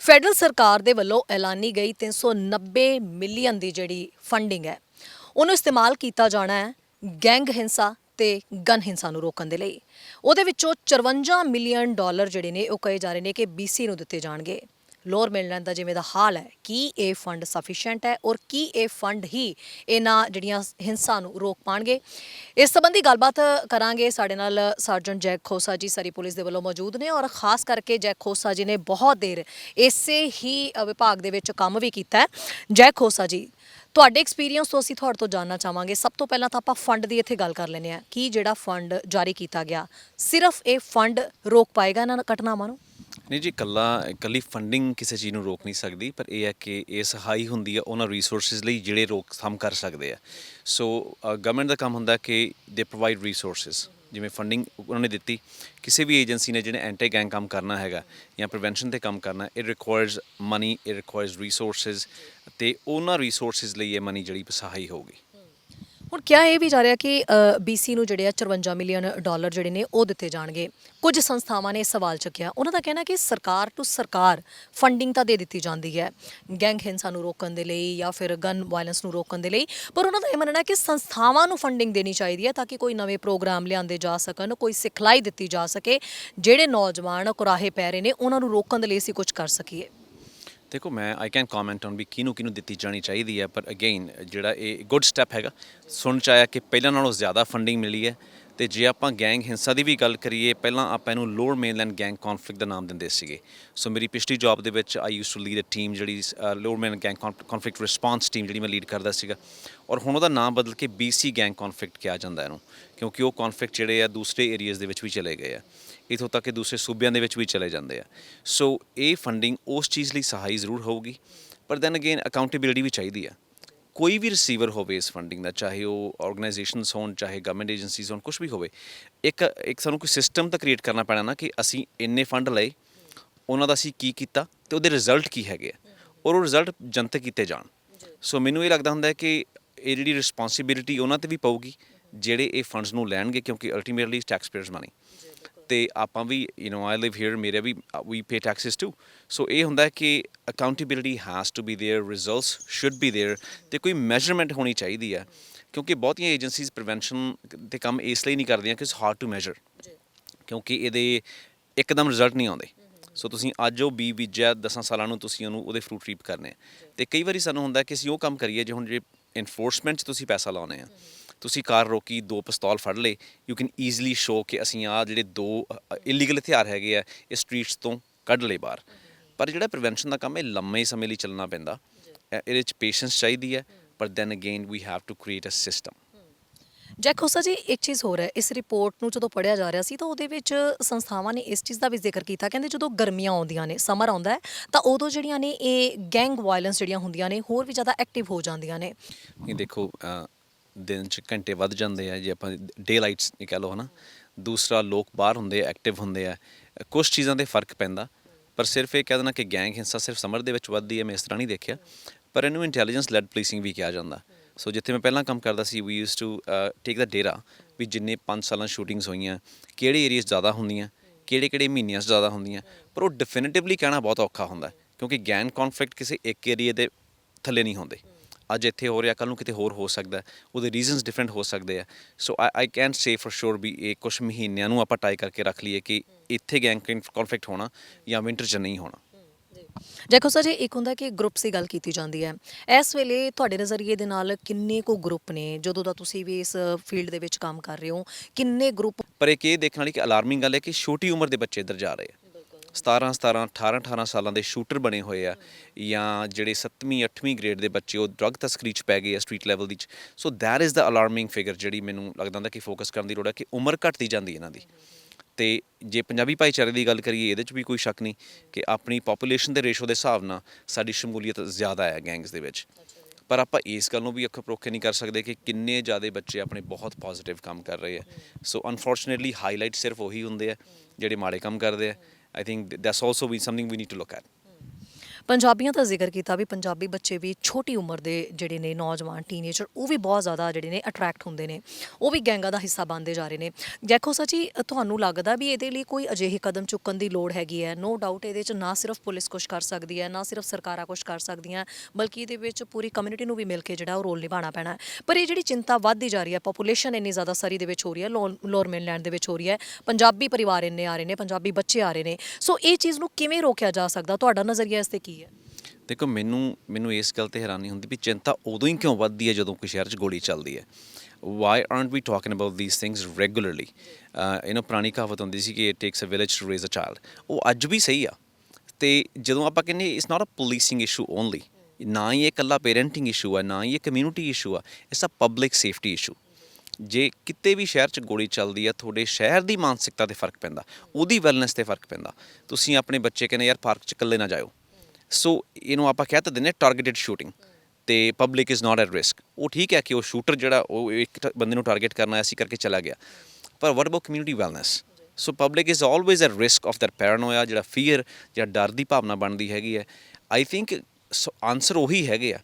Federal ਸਰਕਾਰ ਦੇ ਵੱਲੋਂ ਐਲਾਨੀ ਗਈ 390 ਮਿਲੀਅਨ ਦੀ ਜਿਹੜੀ ਫੰਡਿੰਗ ਹੈ ਉਹਨੂੰ ਇਸਤੇਮਾਲ ਕੀਤਾ ਜਾਣਾ ਹੈ ਗੈਂਗ ਹਿੰਸਾ ਤੇ ਗਨ ਹਿੰਸਾ ਨੂੰ ਰੋਕਣ ਦੇ ਲਈ। ਉਹਦੇ ਵਿੱਚੋਂ 54 ਮਿਲੀਅਨ ਡਾਲਰ ਜਿਹੜੇ ਨੇ ਉਹ ਕਹੇ ਜਾ ਰਹੇ ਨੇ ਕਿ BC ਨੂੰ ਦਿੱਤੇ ਜਾਣਗੇ। ਲੋਅਰ ਮਿਡਲੈਂਡ ਦਾ ਜਿਵੇਂ ਦਾ ਹਾਲ ਹੈ, ਕੀ ਇਹ ਫੰਡ ਸਫੀਸ਼ੀਐਂਟ ਹੈ ਔਰ ਕੀ ਇਹ ਫੰਡ ਹੀ ਇਹਨਾਂ ਜਿਹੜੀਆਂ ਹਿੰਸਾ ਨੂੰ ਰੋਕ ਪਾਣਗੇ? ਇਸ ਸੰਬੰਧੀ ਗੱਲਬਾਤ ਕਰਾਂਗੇ। ਸਾਡੇ ਨਾਲ ਸਰਜਨ ਜੈਕ ਖੋਸਾ ਜੀ ਸਰੀ ਪੁਲਿਸ ਦੇ ਵੱਲੋਂ ਮੌਜੂਦ ਨੇ ਔਰ ਖਾਸ ਕਰਕੇ ਜੈਕ ਖੋਸਾ ਜੀ ਨੇ ਬਹੁਤ ਦੇਰ ਇਸੇ ਹੀ ਵਿਭਾਗ ਦੇ ਵਿੱਚ ਕੰਮ ਵੀ ਕੀਤਾ ਹੈ। ਜੈਕ ਖੋਸਾ ਜੀ, ਤੁਹਾਡੇ ਐਕਸਪੀਰੀਅੰਸ ਤੋਂ ਅਸੀਂ ਤੁਹਾਡੇ ਤੋਂ ਜਾਣਨਾ ਚਾਹਾਂਗੇ। ਸਭ ਤੋਂ ਪਹਿਲਾਂ ਤਾਂ ਆਪਾਂ ਫੰਡ ਦੀ ਇੱਥੇ ਗੱਲ ਕਰ ਲੈਂਦੇ ਹਾਂ ਕਿ ਜਿਹੜਾ ਫੰਡ ਜਾਰੀ ਕੀਤਾ ਗਿਆ, ਸਿਰਫ ਇਹ ਫੰਡ ਰੋਕ ਪਾਏਗਾ ਇਹਨਾਂ ਘਟਨਾਵਾਂ ਨੂੰ? ਨਹੀਂ ਜੀ, ਇਕੱਲੀ ਫੰਡਿੰਗ ਕਿਸੇ ਚੀਜ਼ ਨੂੰ ਰੋਕ ਨਹੀਂ ਸਕਦੀ, ਪਰ ਇਹ ਹੈ ਕਿ ਇਹ ਸਹਾਈ ਹੁੰਦੀ ਹੈ ਉਹਨਾਂ ਰਿਸੋਰਸਿਸ ਲਈ ਜਿਹੜੇ ਰੋਕਥਾਮ ਕਰ ਸਕਦੇ ਆ। ਸੋ ਗਵਰਨਮੈਂਟ ਦਾ ਕੰਮ ਹੁੰਦਾ ਕਿ ਦੇ ਪ੍ਰੋਵਾਈਡ ਰਿਸੋਰਸਿਸ। ਜਿਵੇਂ ਫੰਡਿੰਗ ਉਹਨਾਂ ਨੇ ਦਿੱਤੀ, ਕਿਸੇ ਵੀ ਏਜੰਸੀ ਨੇ ਜਿਹਨੇ ਐਂਟੀ ਗੈਂਗ ਕੰਮ ਕਰਨਾ ਹੈਗਾ ਜਾਂ ਪ੍ਰੀਵੈਂਸ਼ਨ 'ਤੇ ਕੰਮ ਕਰਨਾ, it requires money, it requires resources, ਅਤੇ ਉਹਨਾਂ ਰਿਸੋਰਸਿਸ ਲਈ ਇਹ ਮਨੀ ਜਿਹੜੀ ਸਹਾਈ ਹੋਊਗੀ। ਹੁਣ ਕਿਹਾ ਇਹ ਵੀ ਜਾ ਰਿਹਾ ਕਿ BC ਨੂੰ ਜਿਹੜੇ ਆ 54 ਮਿਲੀਅਨ ਡਾਲਰ ਜਿਹੜੇ ਨੇ ਉਹ ਦਿੱਤੇ ਜਾਣਗੇ। ਕੁਝ ਸੰਸਥਾਵਾਂ ਨੇ ਸਵਾਲ ਚੁੱਕਿਆ। ਉਹਨਾਂ ਦਾ ਕਹਿਣਾ ਕਿ ਸਰਕਾਰ ਟੂ ਸਰਕਾਰ ਫੰਡਿੰਗ ਤਾਂ ਦੇ ਦਿੱਤੀ ਜਾਂਦੀ ਹੈ ਗੈਂਗ ਹਿੰਸਾ ਨੂੰ ਰੋਕਣ ਦੇ ਲਈ ਜਾਂ ਫਿਰ ਗਨ ਵਾਇਲੈਂਸ ਨੂੰ ਰੋਕਣ ਦੇ ਲਈ, ਪਰ ਉਹਨਾਂ ਦਾ ਇਹ ਮੰਨਣਾ ਕਿ ਸੰਸਥਾਵਾਂ ਨੂੰ ਫੰਡਿੰਗ ਦੇਣੀ ਚਾਹੀਦੀ ਹੈ ਤਾਂ ਕਿ ਕੋਈ ਨਵੇਂ ਪ੍ਰੋਗਰਾਮ ਲਿਆਂਦੇ ਜਾ ਸਕਣ, ਕੋਈ ਸਿਖਲਾਈ ਦਿੱਤੀ ਜਾ ਸਕੇ, ਜਿਹੜੇ ਨੌਜਵਾਨ ਕੁਰਾਹੇ ਪੈ ਰਹੇ ਨੇ ਉਹਨਾਂ ਨੂੰ ਰੋਕਣ ਦੇ ਲਈ ਅਸੀਂ ਕੁਝ ਕਰ ਸਕੀਏ। ਦੇਖੋ, ਮੈਂ ਆਈ ਕੈਨ ਕਮੈਂਟ ਔਨ ਵੀ ਕਿਹਨੂੰ ਦਿੱਤੀ ਜਾਣੀ ਚਾਹੀਦੀ ਹੈ, ਪਰ ਅਗੇਨ ਜਿਹੜਾ ਇਹ ਗੁੱਡ ਸਟੈਪ ਹੈਗਾ। ਸੁਣ 'ਚ ਆਇਆ ਕਿ ਪਹਿਲਾਂ ਨਾਲੋਂ ਜ਼ਿਆਦਾ ਫੰਡਿੰਗ ਮਿਲੀ ਹੈ। ਅਤੇ ਜੇ ਆਪਾਂ ਗੈਂਗ ਹਿੰਸਾ ਦੀ ਵੀ ਗੱਲ ਕਰੀਏ, ਪਹਿਲਾਂ ਆਪਾਂ ਇਹਨੂੰ ਲੋਅਰ ਮੇਨਲੈਂਡ ਗੈਂਗ ਕੌਨਫਲਿਕਟ ਦਾ ਨਾਮ ਦਿੰਦੇ ਸੀਗੇ। ਸੋ ਮੇਰੀ ਪਿਛਲੀ ਜੌਬ ਦੇ ਵਿੱਚ I use to lead a team ਜਿਹੜੀ lower mainland gang conflict response team ਜਿਹੜੀ ਮੈਂ ਲੀਡ ਕਰਦਾ ਸੀਗਾ, ਔਰ ਹੁਣ ਉਹਦਾ ਨਾਮ ਬਦਲ ਕੇ BC ਗੈਂਗ ਕੌਨਫਲਿਕਟ ਕਿਹਾ ਜਾਂਦਾ ਇਹਨੂੰ, ਕਿਉਂਕਿ ਉਹ ਕੌਨਫਲਿਕਟ ਜਿਹੜੇ ਆ ਦੂਸਰੇ ਏਰੀਆਜ਼ ਦੇ ਵਿੱਚ ਵੀ ਚਲੇ ਗਏ ਆ, ਇੱਥੋਂ ਤੱਕ ਕਿ ਦੂਸਰੇ ਸੂਬਿਆਂ ਦੇ ਵਿੱਚ ਵੀ ਚਲੇ ਜਾਂਦੇ ਆ। ਸੋ ਇਹ ਫੰਡਿੰਗ ਉਸ ਚੀਜ਼ ਲਈ ਸਹਾਈ ਜ਼ਰੂਰ ਹੋਊਗੀ, ਪਰ ਦੈਨ ਅਗੇਨ ਅਕਾਊਂਟੇਬਿਲਿਟੀ ਵੀ ਚਾਹੀਦੀ ਆ। ਕੋਈ ਵੀ ਰਿਸੀਵਰ ਹੋਵੇ ਇਸ ਫੰਡਿੰਗ ਦਾ, ਚਾਹੇ ਉਹ ਆਰਗੇਨਾਈਜੇਸ਼ਨਸ ਹੋਣ, ਚਾਹੇ ਗਵਰਨਮੈਂਟ ਏਜੰਸੀਜ਼ ਹੋਣ, ਕੁਛ ਵੀ ਹੋਵੇ, ਇੱਕ ਸਾਨੂੰ ਕੋਈ ਸਿਸਟਮ ਤਾਂ ਕ੍ਰੀਏਟ ਕਰਨਾ ਪੈਣਾ ਨਾ ਕਿ ਅਸੀਂ ਇੰਨੇ ਫੰਡ ਲਏ, ਉਹਨਾਂ ਦਾ ਅਸੀਂ ਕੀ ਕੀਤਾ ਅਤੇ ਉਹਦੇ ਰਿਜ਼ਲਟ ਕੀ ਹੈਗੇ ਆ, ਔਰ ਉਹ ਰਿਜ਼ਲਟ ਜਨਤਕ ਕੀਤੇ ਜਾਣ। ਸੋ ਮੈਨੂੰ ਇਹ ਲੱਗਦਾ ਹੁੰਦਾ ਹੈ ਕਿ ਇਹ ਜਿਹੜੀ ਰਿਸਪੋਂਸੀਬਿਲਿਟੀ ਉਹਨਾਂ 'ਤੇ ਵੀ ਪਊਗੀ ਜਿਹੜੇ ਇਹ ਫੰਡਸ ਨੂੰ ਲੈਣਗੇ, ਕਿਉਂਕਿ ਅਲਟੀਮੇਟਲੀ ਟੈਕਸ ਪੇਅਰਸ ਮਨੀ। ਅਤੇ ਆਪਾਂ ਵੀ ਆਈ ਲਿਵ ਹੇਅਰ, ਮੇਰੇ ਵੀ ਵੀ ਪੇ ਟੈਕਸਿਸ ਟੂ। ਸੋ ਇਹ ਹੁੰਦਾ ਕਿ accountability has to be there, results should be there, ਅਤੇ ਕੋਈ ਮੈਜਰਮੈਂਟ ਹੋਣੀ ਚਾਹੀਦੀ ਹੈ, ਕਿਉਂਕਿ ਬਹੁਤੀਆਂ ਏਜੰਸੀਜ਼ ਪ੍ਰੀਵੈਂਸ਼ਨ 'ਤੇ ਕੰਮ ਇਸ ਲਈ ਨਹੀਂ ਕਰਦੀਆਂ ਕਿ ਇਟਸ ਹਾਰਡ ਟੂ ਮੈਜਰ, ਕਿਉਂਕਿ ਇਹਦੇ ਇੱਕਦਮ ਰਿਜ਼ਲਟ ਨਹੀਂ ਆਉਂਦੇ। ਸੋ ਤੁਸੀਂ ਅੱਜ ਉਹ ਬੀ ਬੀਜਿਆ, 10 ਸਾਲਾਂ ਨੂੰ ਤੁਸੀਂ ਉਹਦੇ ਫਰੂਟ ਰੀਪ ਕਰਨੇ ਆ। ਅਤੇ ਕਈ ਵਾਰੀ ਸਾਨੂੰ ਹੁੰਦਾ ਕਿ ਅਸੀਂ ਉਹ ਕੰਮ ਕਰੀਏ, ਜੇ ਹੁਣ ਜੇ ਇਨਫੋਰਸਮੈਂਟ 'ਚ ਤੁਸੀਂ ਪੈਸਾ ਲਾਉਂਦੇ ਆ, ਤੁਸੀਂ ਕਾਰ ਰੋਕੀ, 2 ਪਿਸਤੌਲ ਫੜ ਲਏ, ਯੂ ਕੈਨ ਈਜ਼ਲੀ ਸ਼ੋ ਕਿ ਅਸੀਂ ਆਹ ਜਿਹੜੇ 2 ਇਲੀਗਲ ਹਥਿਆਰ ਹੈਗੇ ਆ ਇਹ ਸਟਰੀਟਸ ਤੋਂ ਕੱਢ ਲਏ ਬਾਹਰ। ਪਰ ਜਿਹੜਾ ਪ੍ਰੀਵੈਂਸ਼ਨ ਦਾ ਕੰਮ, ਇਹ ਲੰਮੇ ਸਮੇਂ ਲਈ ਚੱਲਣਾ ਪੈਂਦਾ, ਇਹਦੇ 'ਚ ਪੇਸ਼ੈਂਸ ਚਾਹੀਦੀ ਹੈ, ਪਰ then again we have to create a system. Jack Khosa ji, ਇੱਕ ਚੀਜ਼ ਹੋਰ ਹੈ, ਇਸ ਰਿਪੋਰਟ ਨੂੰ ਜਦੋਂ ਪੜ੍ਹਿਆ ਜਾ ਰਿਹਾ ਸੀ ਤਾਂ ਉਹਦੇ ਵਿੱਚ ਸੰਸਥਾਵਾਂ ਨੇ ਇਸ ਚੀਜ਼ ਦਾ ਵੀ ਜ਼ਿਕਰ ਕੀਤਾ, ਕਹਿੰਦੇ ਜਦੋਂ ਗਰਮੀਆਂ ਆਉਂਦੀਆਂ ਨੇ, ਸਮਰ ਆਉਂਦਾ ਹੈ, ਤਾਂ ਉਦੋਂ ਜਿਹੜੀਆਂ ਨੇ ਇਹ ਗੈਂਗ ਵਾਇਲੈਂਸ ਜਿਹੜੀਆਂ ਹੁੰਦੀਆਂ ਨੇ ਹੋਰ ਵੀ ਜ਼ਿਆਦਾ ਐਕਟਿਵ ਹੋ ਜਾਂਦੀਆਂ ਨੇ। ਇਹ ਦੇਖੋ, ਦਿਨ 'ਚ ਘੰਟੇ ਵੱਧ ਜਾਂਦੇ ਆ ਜੇ ਆਪਾਂ ਡੇ ਲਾਈਟਸ ਕਹਿ ਲਓ, ਹੈ ਨਾ। ਦੂਸਰਾ, ਲੋਕ ਬਾਹਰ ਹੁੰਦੇ ਆ, ਐਕਟਿਵ ਹੁੰਦੇ ਆ, ਕੁਛ ਚੀਜ਼ਾਂ 'ਤੇ ਫ਼ਰਕ ਪੈਂਦਾ। ਪਰ ਸਿਰਫ ਇਹ ਕਹਿ ਦੇਣਾ ਕਿ ਗੈਂਗ ਹਿੰਸਾ ਸਿਰਫ ਸਮਰ ਦੇ ਵਿੱਚ ਵੱਧਦੀ ਹੈ, ਮੈਂ ਇਸ ਤਰ੍ਹਾਂ ਨਹੀਂ ਦੇਖਿਆ। ਪਰ ਇਹਨੂੰ ਇੰਟੈਲੀਜੈਂਸ ਲੈਡ ਪੁਲਿਸਿੰਗ ਵੀ ਕਿਹਾ ਜਾਂਦਾ। ਸੋ ਜਿੱਥੇ ਮੈਂ ਪਹਿਲਾਂ ਕੰਮ ਕਰਦਾ ਸੀ, we use to take the data ਵੀ ਜਿੰਨੇ 5 ਸਾਲਾਂ ਸ਼ੂਟਿੰਗਸ ਹੋਈਆਂ, ਕਿਹੜੇ ਏਰੀਆਜ਼ ਜ਼ਿਆਦਾ ਹੁੰਦੀਆਂ, ਕਿਹੜੇ ਮਹੀਨਿਆਂ 'ਚ ਜ਼ਿਆਦਾ ਹੁੰਦੀਆਂ। ਪਰ ਉਹ ਡਿਫੀਨਿਟਿਵਲੀ ਕਹਿਣਾ ਬਹੁਤ ਔਖਾ ਹੁੰਦਾ, ਕਿਉਂਕਿ ਗੈਂਗ ਕੌਨਫਲਿਕਟ ਕਿਸੇ ਇੱਕ ਏਰੀਏ ਦੇ ਥੱਲੇ ਨਹੀਂ ਹੁੰਦੇ। ਅੱਜ ਇੱਥੇ ਹੋ ਰਿਹਾ, ਕੱਲ੍ਹ ਨੂੰ ਕਿਤੇ ਹੋਰ ਹੋ ਸਕਦਾ, ਉਹਦੇ ਰੀਜ਼ਨਸ ਡਿਫਰੈਂਟ ਹੋ ਸਕਦੇ ਆ। ਸੋ I can say for sure ਵੀ ਇਹ ਕੁਛ ਮਹੀਨਿਆਂ ਨੂੰ ਆਪਾਂ ਟਾਈ ਕਰਕੇ ਰੱਖ ਲਈਏ ਕਿ ਇੱਥੇ ਗੈਂਗ ਕੌਨਫਲਿਕਟ ਹੋਣਾ ਜਾਂ ਵਿੰਟਰ 'ਚ ਨਹੀਂ ਹੋਣਾ। ਜੈਕ ਖੋਸਾ ਜੀ, ਇੱਕ ਹੁੰਦਾ ਕਿ ਗਰੁੱਪਸ ਦੀ ਗੱਲ ਕੀਤੀ ਜਾਂਦੀ ਹੈ। ਇਸ ਵੇਲੇ ਤੁਹਾਡੇ ਨਜ਼ਰੀਏ ਦੇ ਨਾਲ ਕਿੰਨੇ ਕੁ ਗਰੁੱਪ ਨੇ, ਜਦੋਂ ਦਾ ਤੁਸੀਂ ਵੀ ਇਸ ਫੀਲਡ ਦੇ ਵਿੱਚ ਕੰਮ ਕਰ ਰਹੇ ਹੋ, ਕਿੰਨੇ ਗਰੁੱਪ? ਪਰ ਇੱਕ ਇਹ ਦੇਖਣ ਵਾਲੀ ਕਿ ਅਲਾਰਮਿੰਗ ਗੱਲ ਹੈ ਕਿ ਛੋਟੀ ਉਮਰ ਦੇ ਬੱਚੇ ਇੱਧਰ ਜਾ ਰਹੇ ਆ। 17, 18 ਸਾਲਾਂ ਦੇ ਸ਼ੂਟਰ ਬਣੇ ਹੋਏ ਆ, ਜਾਂ ਜਿਹੜੇ 7ਵੀਂ 8ਵੀਂ ਗ੍ਰੇਡ ਦੇ ਬੱਚੇ ਉਹ ਡਰੱਗ ਤਸਕਰੀ 'ਚ ਪੈ ਗਏ ਆ ਸਟਰੀਟ ਲੈਵਲ ਦੀ 'ਚ। So that is the alarming figure ਜਿਹੜੀ ਮੈਨੂੰ ਲੱਗਦਾ ਹੁੰਦਾ ਕਿ ਫੋਕਸ ਕਰਨ ਦੀ ਲੋੜ ਹੈ, ਕਿ ਉਮਰ ਘੱਟਦੀ ਜਾਂਦੀ ਇਹਨਾਂ ਦੀ। ਅਤੇ ਜੇ ਪੰਜਾਬੀ ਭਾਈਚਾਰੇ ਦੀ ਗੱਲ ਕਰੀਏ, ਇਹਦੇ 'ਚ ਵੀ ਕੋਈ ਸ਼ੱਕ ਨਹੀਂ ਕਿ ਆਪਣੀ ਪਾਪੂਲੇਸ਼ਨ ਦੇ ਰੇਸ਼ੋ ਦੇ ਹਿਸਾਬ ਨਾਲ ਸਾਡੀ ਸ਼ਮੂਲੀਅਤ ਜ਼ਿਆਦਾ ਹੈ ਗੈਂਗਸ ਦੇ ਵਿੱਚ। ਪਰ ਆਪਾਂ ਇਸ ਗੱਲ ਨੂੰ ਵੀ ਅੱਖੋਂ ਪਰੋਖੇ ਨਹੀਂ ਕਰ ਸਕਦੇ ਕਿ ਕਿੰਨੇ ਜ਼ਿਆਦਾ ਬੱਚੇ ਆਪਣੇ ਬਹੁਤ ਪੋਜ਼ੀਟਿਵ ਕੰਮ ਕਰ ਰਹੇ ਆ। ਸੋ ਅਨਫੋਰਚੂਨੇਟਲੀ ਹਾਈਲਾਈਟ ਸਿਰਫ ਉਹੀ ਹੁੰਦੇ ਆ ਜਿਹੜੇ ਮਾੜੇ ਕੰਮ ਕਰਦੇ ਆ। I think that's also we something we need to look at. ਪੰਜਾਬੀਆਂ ਦਾ ਜ਼ਿਕਰ ਕੀਤਾ ਵੀ ਪੰਜਾਬੀ ਬੱਚੇ ਵੀ ਛੋਟੀ ਉਮਰ ਦੇ ਜਿਹੜੇ ਨੇ ਨੌਜਵਾਨ ਟੀਨੇਜਰ ਉਹ ਵੀ ਬਹੁਤ ਜ਼ਿਆਦਾ ਜਿਹੜੇ ਨੇ ਅਟਰੈਕਟ ਹੁੰਦੇ ਨੇ, ਉਹ ਵੀ ਗੈਂਗਾਂ ਦਾ ਹਿੱਸਾ ਬਣਦੇ ਜਾ ਰਹੇ ਨੇ। ਦੇਖੋ ਸੱਚੀ ਤੁਹਾਨੂੰ ਲੱਗਦਾ ਵੀ ਇਹਦੇ ਲਈ ਕੋਈ ਅਜਿਹੇ ਕਦਮ ਚੁੱਕਣ ਦੀ ਲੋੜ ਹੈਗੀ ਹੈ? ਨੋ ਡਾਊਟ ਇਹਦੇ 'ਚ ਨਾ ਸਿਰਫ ਪੁਲਿਸ ਕੁਛ ਕਰ ਸਕਦੀ ਹੈ, ਨਾ ਸਿਰਫ ਸਰਕਾਰਾਂ ਕੁਛ ਕਰ ਸਕਦੀਆਂ, ਬਲਕਿ ਇਹਦੇ ਵਿੱਚ ਪੂਰੀ ਕਮਿਊਨਿਟੀ ਨੂੰ ਵੀ ਮਿਲ ਕੇ ਜਿਹੜਾ ਉਹ ਰੋਲ ਨਿਭਾਉਣਾ ਪੈਣਾ ਹੈ। ਪਰ ਇਹ ਜਿਹੜੀ ਚਿੰਤਾ ਵੱਧਦੀ ਜਾ ਰਹੀ ਹੈ, ਪਾਪੂਲੇਸ਼ਨ ਇੰਨੀ ਜ਼ਿਆਦਾ ਸਰੀ ਦੇ ਵਿੱਚ ਹੋ ਰਹੀ ਹੈ, ਲੋਅਰ ਮੇਨਲੈਂਡ ਦੇ ਵਿੱਚ ਹੋ ਰਹੀ ਹੈ, ਪੰਜਾਬੀ ਪਰਿਵਾਰ ਇੰਨੇ ਆ ਰਹੇ ਨੇ, ਪੰਜਾਬੀ ਬੱਚੇ ਆ ਰਹੇ ਨੇ, ਸੋ ਇਹ ਚੀਜ਼ ਨੂੰ ਕਿਵੇਂ ਰੋਕਿਆ ਜਾ ਸਕਦਾ? ਤੁਹਾਡਾ ਨਜ਼ਰੀਆ ਇਸ 'ਤੇ ਕੀ ਹੈ? ਦੇਖੋ, ਮੈਨੂੰ ਇਸ ਗੱਲ ਤੇ ਹੈਰਾਨੀ ਹੁੰਦੀ ਵੀ ਚਿੰਤਾ ਉਦੋਂ ਹੀ ਕਿਉਂ ਵੱਧਦੀ ਹੈ ਜਦੋਂ ਕੋਈ ਸ਼ਹਿਰ 'ਚ ਗੋਲੀ ਚੱਲਦੀ ਹੈ। Why aren't we talking about these things regularly? ਪੁਰਾਣੀ ਕਹਾਵਤ ਹੁੰਦੀ ਸੀ ਕਿ it takes a village to raise a child. ਉਹ ਅੱਜ ਵੀ ਸਹੀ ਆ। ਅਤੇ ਜਦੋਂ ਆਪਾਂ ਕਹਿੰਦੇ it's not a policing issue only, ਨਾ ਹੀ ਇਹ ਇਕੱਲਾ ਪੇਰੈਂਟਿੰਗ ਇਸ਼ੂ ਆ, ਨਾ ਹੀ ਇਹ ਕਮਿਊਨਿਟੀ ਇਸ਼ੂ ਆ, it's a public safety issue. ਜੇ ਕਿਤੇ ਵੀ ਸ਼ਹਿਰ 'ਚ ਗੋਲੀ ਚੱਲਦੀ ਆ, ਤੁਹਾਡੇ ਸ਼ਹਿਰ ਦੀ ਮਾਨਸਿਕਤਾ 'ਤੇ ਫਰਕ ਪੈਂਦਾ, ਉਹਦੀ ਵੈਲਨੈਸ 'ਤੇ ਫਰਕ ਪੈਂਦਾ। ਤੁਸੀਂ ਆਪਣੇ ਬੱਚੇ ਕਹਿੰਦੇ ਯਾਰ ਪਾਰਕ 'ਚ ਇਕੱਲੇ ਨਾ ਜਾਇਓ, ਸੋ ਇਹਨੂੰ ਆਪਾਂ ਕਹਿ ਤਾਂ ਦਿੰਦੇ ਟਾਰਗੇਟਡ ਸ਼ੂਟਿੰਗ, ਅਤੇ public is not at risk. ਉਹ ਠੀਕ ਹੈ ਕਿ ਉਹ ਸ਼ੂਟਰ ਜਿਹੜਾ ਉਹ ਇੱਕ ਬੰਦੇ ਨੂੰ ਟਾਰਗੇਟ ਕਰਨਾ ਐਸੀ ਕਰਕੇ ਚਲਾ ਗਿਆ, ਪਰ what about community wellness? So public is always at risk of that paranoia, ਜਿਹੜਾ ਫੀਅਰ ਜਾਂ ਡਰ ਦੀ ਭਾਵਨਾ ਬਣਦੀ ਹੈਗੀ ਹੈ। ਆਈ ਥਿੰਕ ਆਨਸਰ ਉਹੀ ਹੈਗੇ ਆ,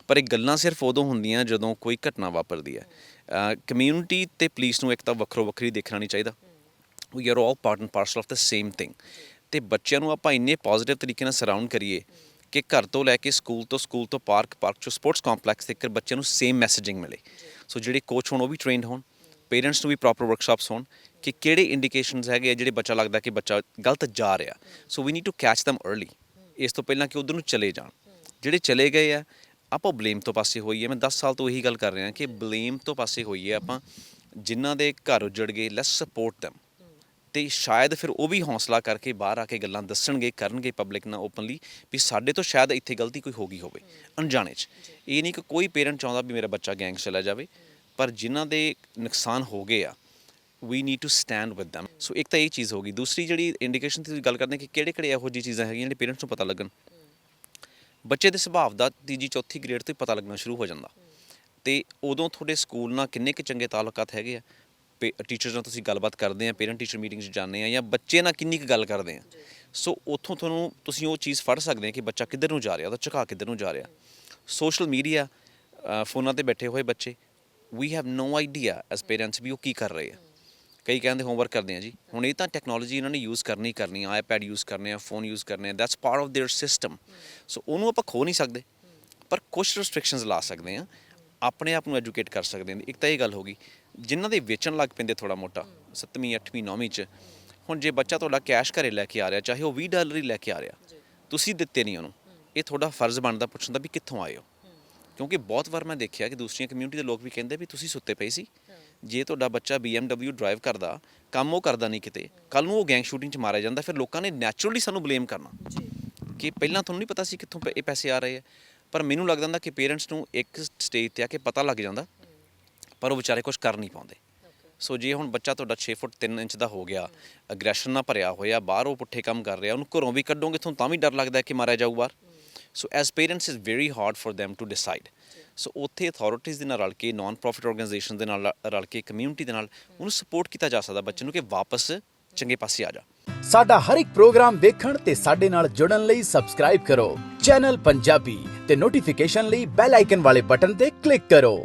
ਪਰ ਇਹ ਗੱਲਾਂ ਸਿਰਫ ਉਦੋਂ ਹੁੰਦੀਆਂ ਜਦੋਂ ਕੋਈ ਘਟਨਾ ਵਾਪਰਦੀ ਹੈ। ਕਮਿਊਨਿਟੀ ਅਤੇ ਪੁਲਿਸ ਨੂੰ ਇੱਕ ਤਾਂ ਵੱਖਰੋ ਵੱਖਰੀ ਦੇਖਣਾ ਨਹੀਂ ਚਾਹੀਦਾ। We are all part and parcel of the same thing. ਅਤੇ ਬੱਚਿਆਂ ਨੂੰ ਆਪਾਂ ਇੰਨੇ ਪੋਜ਼ੀਟਿਵ ਤਰੀਕੇ ਨਾਲ ਸਰਾਊਂਡ ਕਰੀਏ ਕਿ ਘਰ ਤੋਂ ਲੈ ਕੇ ਸਕੂਲ ਤੋਂ ਪਾਰਕ ਚੋਂ ਸਪੋਰਟਸ ਕੰਪਲੈਕਸ ਤੱਕ ਬੱਚਿਆਂ ਨੂੰ ਸੇਮ ਮੈਸੇਜਿੰਗ ਮਿਲੇ। ਸੋ ਜਿਹੜੇ ਕੋਚ ਹੋਣ ਉਹ ਵੀ ਟ੍ਰੇਨਡ ਹੋਣ, ਪੇਰੈਂਟਸ ਨੂੰ ਵੀ ਪ੍ਰੋਪਰ ਵਰਕਸ਼ਾਪਸ ਹੋਣ ਕਿ ਕਿਹੜੇ ਇੰਡੀਕੇਸ਼ਨਸ ਹੈਗੇ ਆ ਜਿਹੜੇ ਬੱਚਾ ਲੱਗਦਾ ਕਿ ਬੱਚਾ ਗਲਤ ਜਾ ਰਿਹਾ। ਸੋ ਵੀ ਨੀਡ ਟੂ ਕੈਚ ਦਮ ਅਰਲੀ, ਇਸ ਤੋਂ ਪਹਿਲਾਂ ਕਿ ਉੱਧਰ ਨੂੰ ਚਲੇ ਜਾਣ। ਜਿਹੜੇ ਚਲੇ ਗਏ ਆ, ਆਪਾਂ ਬਲੇਮ ਤੋਂ ਪਾਸੇ ਹੋਈਏ। ਮੈਂ 10 ਸਾਲ ਤੋਂ ਇਹੀ ਗੱਲ ਕਰ ਰਿਹਾ ਕਿ ਬਲੇਮ ਤੋਂ ਪਾਸੇ ਹੋਈਏ ਆਪਾਂ। ਜਿਨ੍ਹਾਂ ਦੇ ਘਰ ਉੱਜੜ ਗਏ, ਲੈਟਸ ਸਪੋਰਟ ਦੈਮ। ਅਤੇ ਸ਼ਾਇਦ ਫਿਰ ਉਹ ਵੀ ਹੌਸਲਾ ਕਰਕੇ ਬਾਹਰ ਆ ਕੇ ਗੱਲਾਂ ਦੱਸਣਗੇ, ਕਰਨਗੇ ਪਬਲਿਕ ਨਾਲ ਓਪਨਲੀ ਵੀ ਸਾਡੇ ਤੋਂ ਸ਼ਾਇਦ ਇੱਥੇ ਗਲਤੀ ਕੋਈ ਹੋ ਗਈ ਹੋਵੇ ਅਣਜਾਣੇ 'ਚ। ਇਹ ਨਹੀਂ ਕਿ ਕੋਈ ਪੇਰੈਂਟ ਚਾਹੁੰਦਾ ਵੀ ਮੇਰਾ ਬੱਚਾ ਗੈਂਗ 'ਚ ਚਲਾ ਜਾਵੇ, ਪਰ ਜਿਨ੍ਹਾਂ ਦੇ ਨੁਕਸਾਨ ਹੋ ਗਏ ਆ, we need to stand with them. So ਇੱਕ ਤਾਂ ਇਹ ਚੀਜ਼ ਹੋ ਗਈ। ਦੂਸਰੀ ਜਿਹੜੀ ਇੰਡੀਕੇਸ਼ਨ ਦੀ ਗੱਲ ਕਰਦੇ ਕਿ ਕਿਹੜੇ ਇਹੋ ਜਿਹੀ ਚੀਜ਼ਾਂ ਹੈਗੀਆਂ ਜਿਹੜੇ ਪੇਰੈਂਟਸ ਨੂੰ ਪਤਾ ਲੱਗਣ। ਬੱਚੇ ਦੇ ਸੁਭਾਅ ਦਾ ਤੀਜੀ ਚੌਥੀ ਗ੍ਰੇਡ ਤੋਂ ਹੀ ਪਤਾ ਲੱਗਣਾ ਸ਼ੁਰੂ ਹੋ ਜਾਂਦਾ, ਅਤੇ ਉਦੋਂ ਤੁਹਾਡੇ ਸਕੂਲ ਨਾਲ ਕਿੰਨੇ ਕੁ ਚੰਗੇ ਤਾਲੁਕਾਤ ਹੈਗੇ ਆ, ਟੀਚਰਸ ਨਾਲ ਤੁਸੀਂ ਗੱਲਬਾਤ ਕਰਦੇ ਆ, ਪੇਰੈਂਟ ਟੀਚਰ ਮੀਟਿੰਗ 'ਚ ਜਾਂਦੇ ਆ, ਜਾਂ ਬੱਚੇ ਨਾਲ ਕਿੰਨੀ ਕੁ ਗੱਲ ਕਰਦੇ ਆ। ਸੋ ਉੱਥੋਂ ਤੁਸੀਂ ਉਹ ਚੀਜ਼ ਫੜ ਸਕਦੇ ਆ ਕਿ ਬੱਚਾ ਕਿੱਧਰ ਨੂੰ ਜਾ ਰਿਹਾ, ਉਹਦਾ ਝੁਕਾਅ ਕਿੱਧਰ ਨੂੰ ਜਾ ਰਿਹਾ। ਸੋਸ਼ਲ ਮੀਡੀਆ, ਫੋਨਾਂ 'ਤੇ ਬੈਠੇ ਹੋਏ ਬੱਚੇ, we have no idea as parents ਵੀ ਉਹ ਕੀ ਕਰ ਰਹੇ ਆ। ਕਈ ਕਹਿੰਦੇ ਹੋਮਵਰਕ ਕਰਦੇ ਆ ਜੀ, ਹੁਣ ਇਹ ਤਾਂ ਟੈਕਨੋਲੋਜੀ ਇਹਨਾਂ ਨੇ ਯੂਜ਼ ਕਰਨੀ ਆ, ਆਈਪੈਡ ਯੂਜ਼ ਕਰਨੇ ਆ, ਫੋਨ ਯੂਜ਼ ਕਰਨੇ ਆ, that's part of their system. So ਉਹਨੂੰ ਆਪਾਂ ਖੋ ਨਹੀਂ ਸਕਦੇ, ਪਰ ਕੁਛ ਰਿਸਟ੍ਰਿਕਸ਼ਨਸ ਲਾ ਸਕਦੇ ਹਾਂ, ਆਪਣੇ ਆਪ ਨੂੰ ਐਜੂਕੇਟ ਕਰ ਸਕਦੇ ਹਾਂ। ਇੱਕ ਤਾਂ ਇਹ ਗੱਲ ਹੋ ਗਈ। ਜਿਨ੍ਹਾਂ ਦੇ ਵੇਚਣ ਲੱਗ ਪੈਂਦੇ ਥੋੜ੍ਹਾ ਮੋਟਾ 7ਵੀਂ 8ਵੀਂ 9ਵੀਂ 'ਚ, ਹੁਣ ਜੇ ਬੱਚਾ ਤੁਹਾਡਾ ਕੈਸ਼ ਘਰੇ ਲੈ ਕੇ ਆ ਰਿਹਾ, ਚਾਹੇ ਉਹ $20 ਹੀ ਲੈ ਕੇ ਆ ਰਿਹਾ, ਤੁਸੀਂ ਦਿੱਤੇ ਨਹੀਂ ਉਹਨੂੰ, ਇਹ ਤੁਹਾਡਾ ਫਰਜ਼ ਬਣਦਾ ਪੁੱਛਣ ਦਾ ਵੀ ਕਿੱਥੋਂ ਆਏ ਹੋ। ਕਿਉਂਕਿ ਬਹੁਤ ਵਾਰ ਮੈਂ ਦੇਖਿਆ ਕਿ ਦੂਸਰੀਆਂ ਕਮਿਊਨਿਟੀ ਦੇ ਲੋਕ ਵੀ ਕਹਿੰਦੇ ਵੀ ਤੁਸੀਂ ਸੁੱਤੇ ਪਏ ਸੀ। ਜੇ ਤੁਹਾਡਾ ਬੱਚਾ BMW ਡਰਾਈਵ ਕਰਦਾ, ਕੰਮ ਉਹ ਕਰਦਾ ਨਹੀਂ ਕਿਤੇ, ਕੱਲ੍ਹ ਨੂੰ ਉਹ ਗੈਂਗ ਸ਼ੂਟਿੰਗ 'ਚ ਮਾਰਿਆ ਜਾਂਦਾ, ਫਿਰ ਲੋਕਾਂ ਨੇ ਨੈਚੁਰਲੀ ਸਾਨੂੰ ਬਲੇਮ ਕਰਨਾ ਕਿ ਪਹਿਲਾਂ ਤੁਹਾਨੂੰ ਨਹੀਂ ਪਤਾ ਸੀ ਕਿੱਥੋਂ ਇਹ ਪੈਸੇ ਆ ਰਹੇ ਆ। ਪਰ ਮੈਨੂੰ ਲੱਗਦਾ ਹੁੰਦਾ ਕਿ ਪੇਰੈਂਟਸ ਨੂੰ ਇੱਕ ਸਟੇਜ 'ਤੇ ਆ ਕੇ ਪਤਾ ਲੱਗ ਜਾਂਦਾ, ਪਰ ਉਹ ਵਿਚਾਰੇ ਕੁਛ ਕਰ ਨਹੀਂ ਪਾਉਂਦੇ। ਸੋ ਜੇ ਹੁਣ ਬੱਚਾ ਤੁਹਾਡਾ 6 ਫੁੱਟ 3 ਇੰਚ ਦਾ ਹੋ ਗਿਆ, ਅਗਰੈਸ਼ਨ ਨਾਲ ਭਰਿਆ ਹੋਇਆ, ਬਾਹਰ ਉਹ ਪੁੱਠੇ ਕੰਮ ਕਰ ਰਿਹਾ, ਉਹਨੂੰ ਘਰੋਂ ਵੀ ਕੱਢੋਗੇ ਤੁਹਾਨੂੰ ਤਾਂ ਵੀ ਡਰ ਲੱਗਦਾ ਕਿ ਮਾਰਿਆ ਜਾਊ ਬਾਹਰ। So as parents is very hard for them to decide. So ਉੱਥੇ ਅਥਾਰਟੀਜ਼ ਦੇ ਨਾਲ ਰਲ ਕੇ, ਨਾਨ ਪ੍ਰੋਫਿਟ ਆਰਗੇਨਾਈਜੇਸ਼ਨ ਦੇ ਨਾਲ ਰਲ ਕੇ, ਕਮਿਊਨਿਟੀ ਦੇ ਨਾਲ ਉਹਨੂੰ ਸਪੋਰਟ ਕੀਤਾ ਜਾ ਸਕਦਾ ਬੱਚੇ ਨੂੰ ਕਿ ਵਾਪਸ ਚੰਗੇ ਪਾਸੇ ਆ ਜਾ। ਸਾਡਾ ਹਰ ਇੱਕ ਪ੍ਰੋਗਰਾਮ ਵੇਖਣ ਤੇ ਸਾਡੇ ਨਾਲ ਜੁੜਨ ਲਈ ਸਬਸਕ੍ਰਾਈਬ ਕਰੋ ਚੈਨਲ ਪੰਜਾਬੀ ਤੇ ਨੋਟੀਫਿਕੇਸ਼ਨ ਲਈ ਬੈਲ ਆਈਕਨ ਵਾਲੇ ਬਟਨ ਤੇ ਕਲਿੱਕ ਕਰੋ।